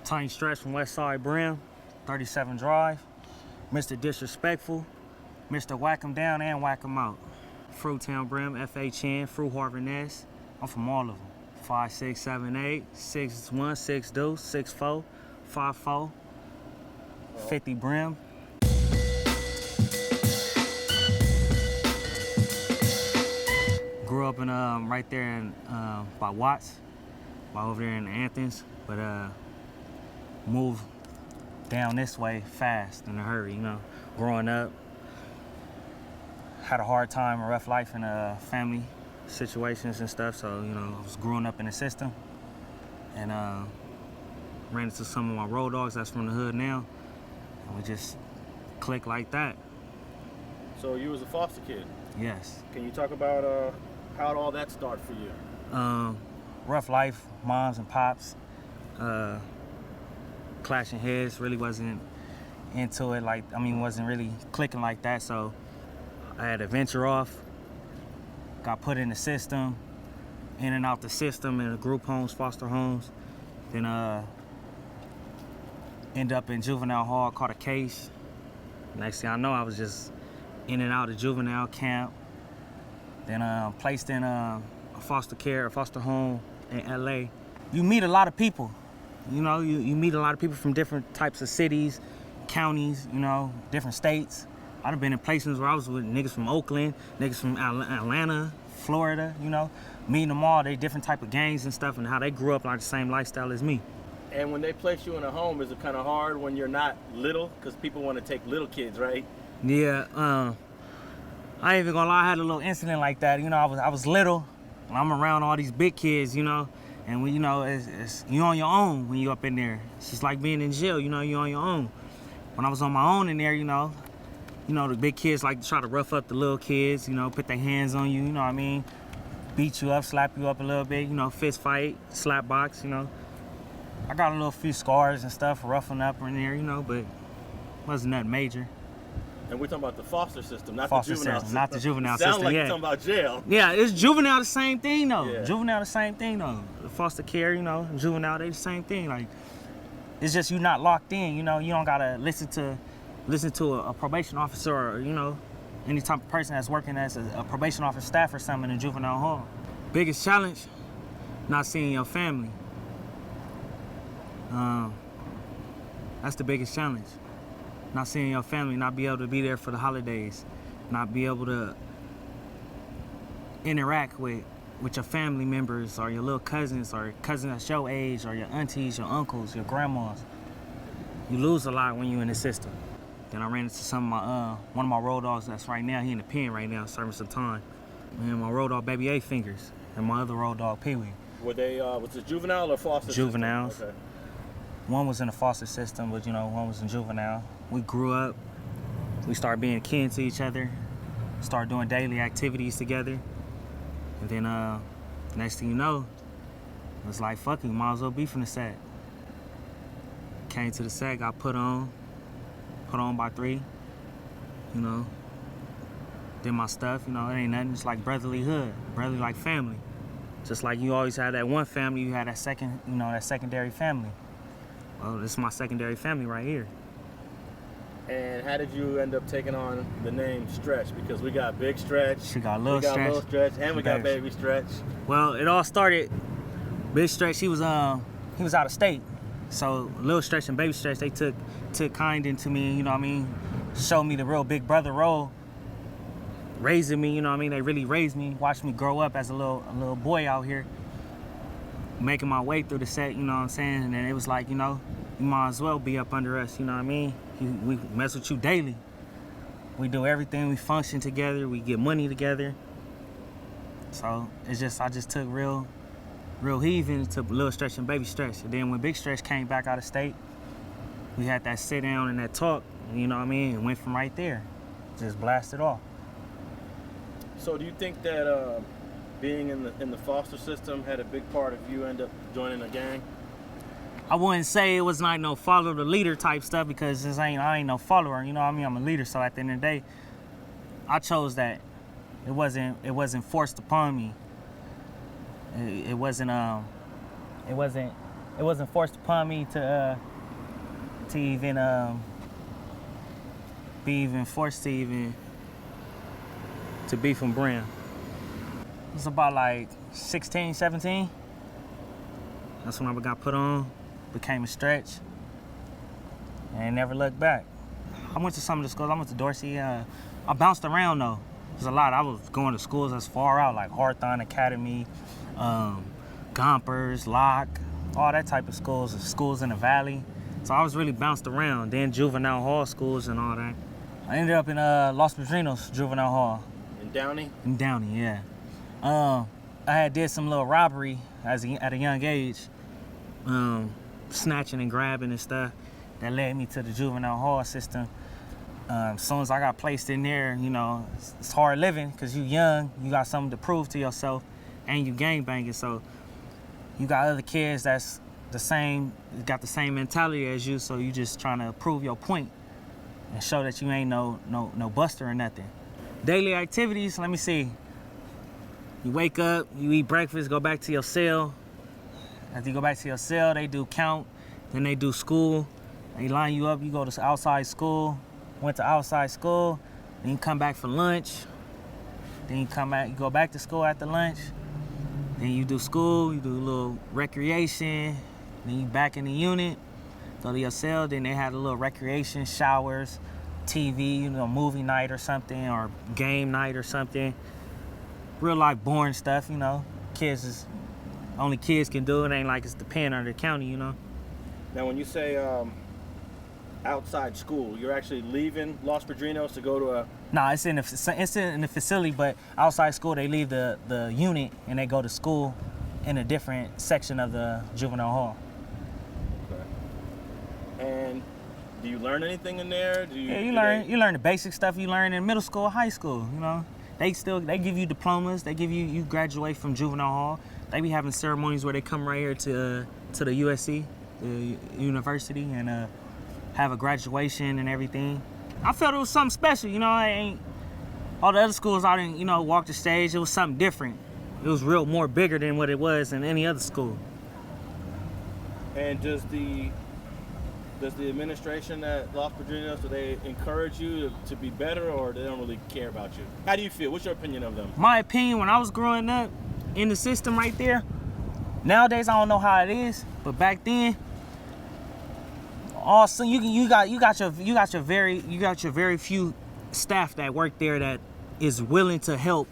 Tiny Stretch from West Side Brim, 37 Drive. Mr. Disrespectful, Mr. Whack 'em down and whack 'em out. Fruit Town Brim, FHN, Fruit Harvard Nest. I'm from all of them. 5, 6, 7, 8, 6, 1, 6, 2, 6, 4, 5, 4, 50 Brim. Grew up in right there in by Watts, by over there in Athens, but moved down this way fast in a hurry. You know, growing up, had a hard time, a rough life in family situations and stuff. So you know, I was growing up in the system, and ran into some of my road dogs that's from the hood now, and we just clicked like that. So you was a foster kid? Yes. Can you talk about how did all that start for you? Rough life, moms and pops, clashing heads. Really wasn't into it. Wasn't really clicking like that. So I had to venture off. Got put in the system, in and out the system, in the group homes, foster homes. Then end up in juvenile hall, caught a case. Next thing I know, I was just in and out of juvenile camp. Then placed in a foster care, a foster home in LA. You meet a lot of people. You know, you meet a lot of people from different types of cities, counties, you know, different states. I'd have been in places where I was with niggas from Oakland, niggas from Atlanta, Florida, you know, meeting them all, they different type of gangs and stuff, and how they grew up like the same lifestyle as me. And when they place you in a home, is it kind of hard when you're not little? Because people want to take little kids, right? Yeah, I ain't even gonna lie, I had a little incident like that. You know, I was little, and I'm around all these big kids, you know, and when, you know, it's you on your own when you up in there. It's just like being in jail, you know, you on your own. When I was on my own in there, you know, the big kids like to try to rough up the little kids, you know, put their hands on you, you know what I mean? Beat you up, slap you up a little bit, you know, fist fight, slap box, you know. I got a little few scars and stuff, roughing up in there, you know, but wasn't nothing major. And we're talking about the foster system, not foster the juvenile system. Not the juvenile Sound system, like yeah. you're talking about jail. Yeah, it's juvenile the same thing, though. Yeah. Juvenile the same thing, though. The foster care, you know, juvenile, they the same thing. Like, it's just you not locked in, you know. You don't gotta listen to a probation officer or, you know, any type of person that's working as a probation officer staff or something in a juvenile hall. Biggest challenge, not seeing your family. That's the biggest challenge. Not seeing your family, not be able to be there for the holidays, not be able to interact with your family members or your little cousins or cousins that's your age or your aunties, your uncles, your grandmas. You lose a lot when you're in the system. Then I ran into some of my one of my road dogs that's right now, he in the pen right now serving some time. And my road dog Baby 8 Fingers and my other road dog Pee Wee. Were they was it juvenile or foster? Juveniles. System? Okay. One was in the foster system, but you know, one was in juvenile. We grew up, we started being kin to each other, started doing daily activities together. And then next thing you know, it was like, fuck it, might as well be from the set. Came to the set, got put on by 3, you know. Did my stuff, you know, it ain't nothing, it's like brotherly hood, brotherly like family. Just like you always had that one family, you had that second, you know, that secondary family. Well, this is my secondary family right here. And how did you end up taking on the name Stretch? Because we got Big Stretch, we got Little Stretch, and we got Baby Stretch. Well, it all started, Big Stretch, he was out of state. So Little Stretch and Baby Stretch, they took kind into me, you know what I mean? Showed me the real big brother role. Raising me, you know what I mean? They really raised me, watched me grow up as a little boy out here, making my way through the set, you know what I'm saying? And then it was like, you know, you might as well be up under us, you know what I mean? We mess with you daily. We do everything, we function together, we get money together. So it's just, I just took real heaving to Little Stretch and Baby Stretch. And then when Big Stretch came back out of state, we had that sit down and that talk, you know what I mean? And went from right there, just blasted off. So do you think that being in the foster system had a big part of you end up joining a gang? I wouldn't say it was like no follow the leader type stuff, because I ain't no follower, you know what I mean? I'm a leader, so at the end of the day, I chose that. It wasn't forced upon me. It wasn't it wasn't forced upon me to even be even forced to be from Brim. It was about like 16, 17. That's when I got put on, became a stretch, and never looked back. I went to some of the schools. I went to Dorsey. I bounced around though. There's a lot. I was going to schools that's far out, like Hawthorne Academy, Gompers, Locke, all that type of schools. Schools in the Valley. So I was really bounced around. Then Juvenile Hall schools and all that. I ended up in Los Padrinon Juvenile Hall. In Downey? In Downey, yeah. I had did some little robbery at a young age, snatching and grabbing and stuff. That led me to the Juvenile Hall system. As soon as I got placed in there, you know, it's hard living because you young, you got something to prove to yourself, and you gangbanging. So you got other kids that's got the same mentality as you, so you just trying to prove your point and show that you ain't no buster or nothing. Daily activities, let me see. You wake up, you eat breakfast, go back to your cell. After you go back to your cell, they do count, then they do school. They line you up, you go to outside school. Went to outside school, then you come back for lunch. Then you come back, you go back to school after lunch. Then you do school, you do a little recreation. Then you back in the unit, go to your cell. Then they had a little recreation, showers, TV, you know, movie night or something, or game night or something. Real life boring stuff, you know. Only kids can do it. Ain't like it's the pen or the county, you know. Now, when you say outside school, you're actually leaving Los Padrinos to go to a... Nah, it's in the facility, but outside school they leave the unit and they go to school in a different section of the juvenile hall. Okay. And do you learn anything in there? You learn the basic stuff you learn in middle school, high school. You know, they give you diplomas. They give you graduate from juvenile hall. They be having ceremonies where they come right here to the USC, the university, and have a graduation and everything. I felt it was something special, you know. All the other schools I didn't, you know, walk the stage. It was something different. It was more bigger than what it was in any other school. And does the administration at Los Padrinos, do they encourage you to be better, or they don't really care about you? How do you feel? What's your opinion of them? My opinion, when I was growing up in the system right there, nowadays I don't know how it is, but back then, also you got your very few staff that work there that is willing to help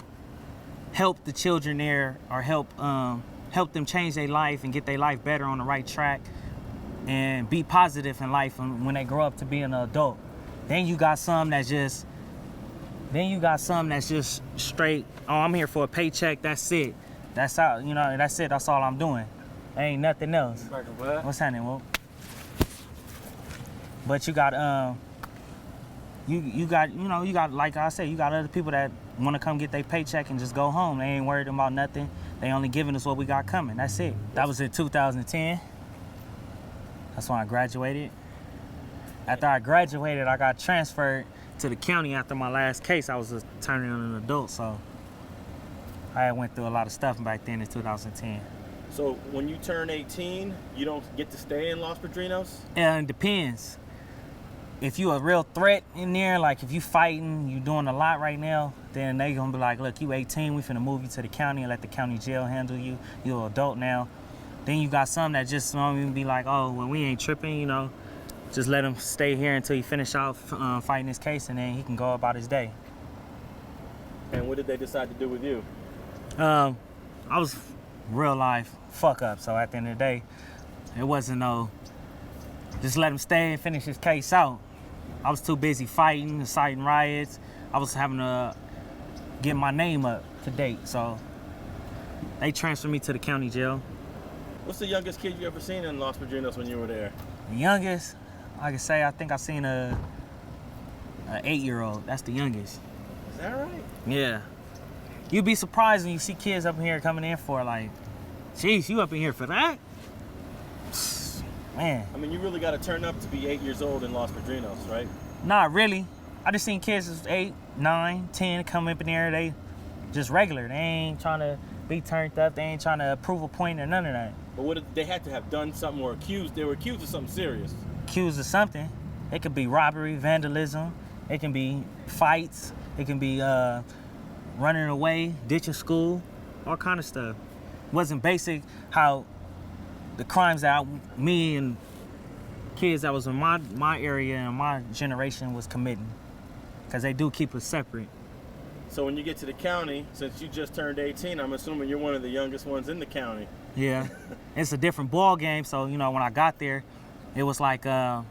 the children there, or help them change their life and get their life better on the right track and be positive in life when they grow up to be an adult. Then you got some that's just straight, oh, I'm here for a paycheck, that's it. That's all, you know, that's it, that's all I'm doing. Ain't nothing else. What's happening, Will? But you got you got, like I said, you got other people that want to come get their paycheck and just go home. They ain't worried about nothing. They only giving us what we got coming. That's it. That was in 2010. That's when I graduated. After I graduated, I got transferred to the county after my last case. I was turning on an adult, so I went through a lot of stuff back then in 2010. So when you turn 18, you don't get to stay in Los Padrinos? Yeah, it depends. If you a real threat in there, like if you fighting, you doing a lot right now, then they gonna be like, look, you 18, we finna move you to the county and let the county jail handle you. You're an adult now. Then you got some that just don't even be like, oh, well, we ain't tripping, you know. Just let him stay here until he finish off fighting his case, and then he can go about his day. And what did they decide to do with you? I was real life fuck up, so at the end of the day, it wasn't no, just let him stay and finish his case out. I was too busy fighting, inciting riots. I was having to get my name up to date, so they transferred me to the county jail. What's the youngest kid you ever seen in Los Padrinos when you were there? The youngest, I can say, I think I seen an 8-year-old. That's the youngest. Is that right? Yeah. You'd be surprised when you see kids up in here coming in for like, geez, you up in here for that? Man. I mean, you really got to turn up to be 8 years old in Los Padrinos, right? Not really. I just seen kids that's 8, 9, 10 come up in there. They just regular. They ain't trying to be turned up. They ain't trying to prove a point or none of that. But they had to have done something or accused? They were accused of something serious. Accused of something. It could be robbery, vandalism. It can be fights. It can be running away, ditching school, all kind of stuff. It wasn't basic how the crimes that me and kids that was in my area and my generation was committing, because they do keep us separate. So when you get to the county, since you just turned 18, I'm assuming you're one of the youngest ones in the county. Yeah, it's a different ball game. So when I got there, it was like, hey,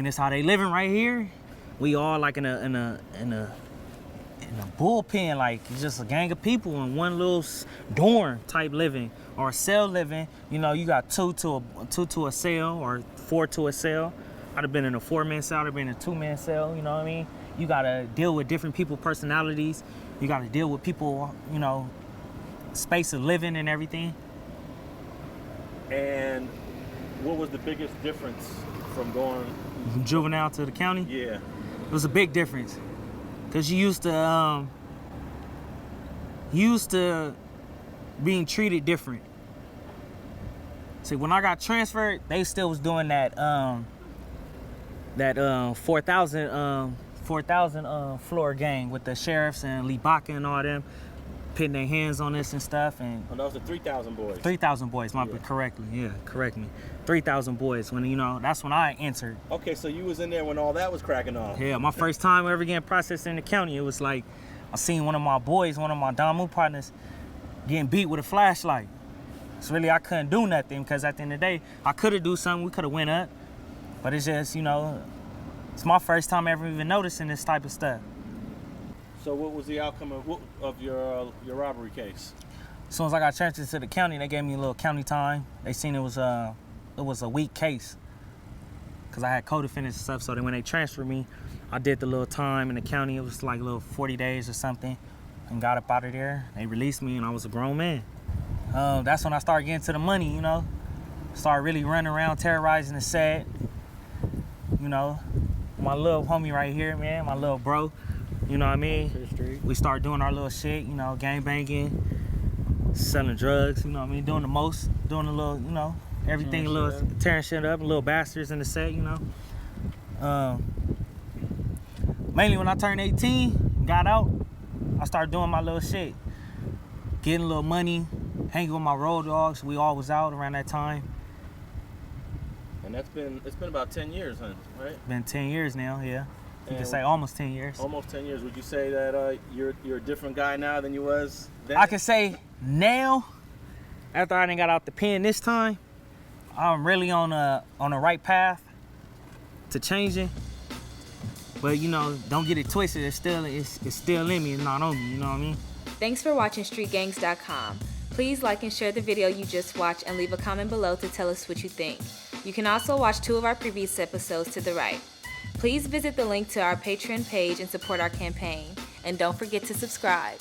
this how they living right here. We all like in a bullpen, like it's just a gang of people in one little dorm type living or a cell living. You got two to a cell or 4 to a cell. I'd have been in a 4-man cell. I'd have been in a 2-man cell. You know what I mean? You gotta deal with different people's personalities. You gotta deal with people, space of living and everything. And what was the biggest difference from going from Juvenile to the county? Yeah. It was a big difference. Cause you used to being treated different. See, when I got transferred, they still was doing that 4,000 floor gang with the sheriffs and Lee Baca and all them putting their hands on us and stuff. And that was the 3,000 boys. 3,000 boys, correct me. 3,000 boys. When that's when I entered. Okay, so you was in there when all that was cracking off. Yeah, my first time ever getting processed in the county. It was like I seen one of my boys, one of my Damu partners, getting beat with a flashlight. So really I couldn't do nothing, because at the end of the day, I could have do something. We could have went up, but it's just it's my first time ever even noticing this type of stuff. So what was the outcome of your robbery case? As soon as I got transferred to the county, they gave me a little county time. They seen it was a weak case, because I had co-defendants and stuff. So then when they transferred me, I did the little time in the county. It was like a little 40 days or something, and got up out of there. They released me, and I was a grown man. That's when I started getting to the money, Started really running around terrorizing the set. My little homie right here, man, my little bro. You know what I mean? We started doing our little shit, gang banging, selling drugs, doing the most, doing a little, everything, tearing shit up, little bastards in the set, Mainly when I turned 18, got out, I started doing my little shit, getting a little money, hanging with my road dogs. We all was out around that time. And it's been about 10 years, huh? Right? Been 10 years now, yeah. You can say almost 10 years. Almost 10 years. Would you say that you're a different guy now than you was then? I can say now, after I done got out the pen this time, I'm really on the right path to changing. But don't get it twisted. It's still in me. It's not on me. You know what I mean? Thanks for watching StreetGangs.com. Please like and share the video you just watched, and leave a comment below to tell us what you think. You can also watch 2 of our previous episodes to the right. Please visit the link to our Patreon page and support our campaign. And don't forget to subscribe.